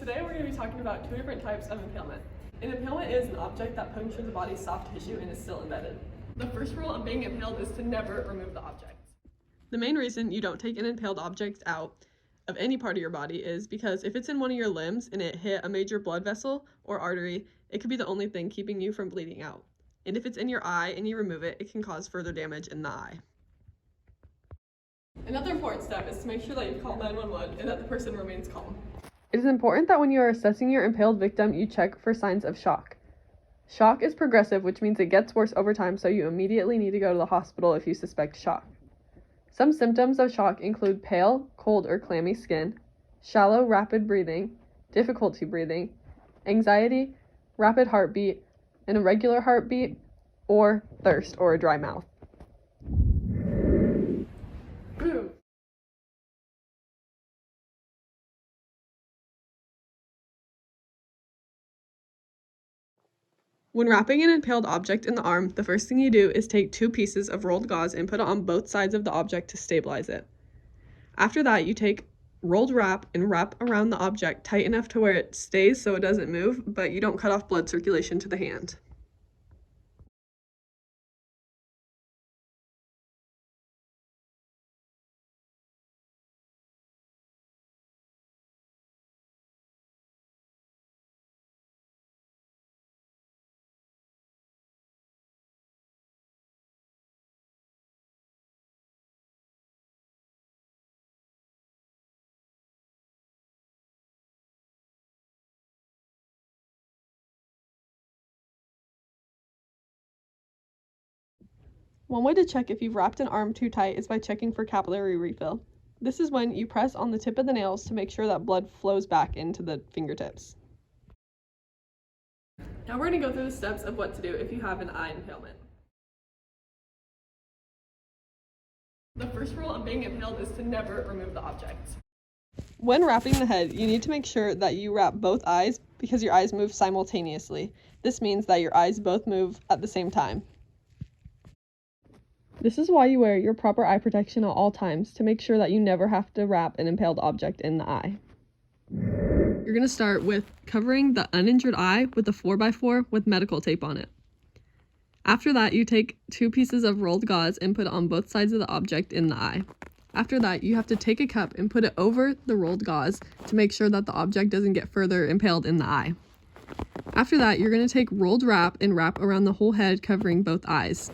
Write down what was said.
Today we're going to be talking about two different types of impalement. An impalement is an object that punctures the body's soft tissue and is still embedded. The first rule of being impaled is to never remove the object. The main reason you don't take an impaled object out of any part of your body is because if it's in one of your limbs and it hit a major blood vessel or artery, it could be the only thing keeping you from bleeding out. And if it's in your eye and you remove it, it can cause further damage in the eye. Another important step is to make sure that you call 911 and that the person remains calm. It is important that when you are assessing your impaled victim, you check for signs of shock. Shock is progressive, which means it gets worse over time, so you immediately need to go to the hospital if you suspect shock. Some symptoms of shock include pale, cold, or clammy skin, shallow, rapid breathing, difficulty breathing, anxiety, rapid heartbeat, an irregular heartbeat, or thirst or a dry mouth. Boom. When wrapping an impaled object in the arm, the first thing you do is take 2 pieces of rolled gauze and put it on both sides of the object to stabilize it. After that, you take rolled wrap and wrap around the object tight enough to where it stays so it doesn't move, but you don't cut off blood circulation to the hand. One way to check if you've wrapped an arm too tight is by checking for capillary refill. This is when you press on the tip of the nails to make sure that blood flows back into the fingertips. Now we're going to go through the steps of what to do if you have an eye impalement. The first rule of being impaled is to never remove the object. When wrapping the head, you need to make sure that you wrap both eyes because your eyes move simultaneously. This means that your eyes both move at the same time. This is why you wear your proper eye protection at all times to make sure that you never have to wrap an impaled object in the eye. You're going to start with covering the uninjured eye with a 4x4 with medical tape on it. After that, you take 2 pieces of rolled gauze and put it on both sides of the object in the eye. After that, you have to take a cup and put it over the rolled gauze to make sure that the object doesn't get further impaled in the eye. After that, you're going to take rolled wrap and wrap around the whole head covering both eyes.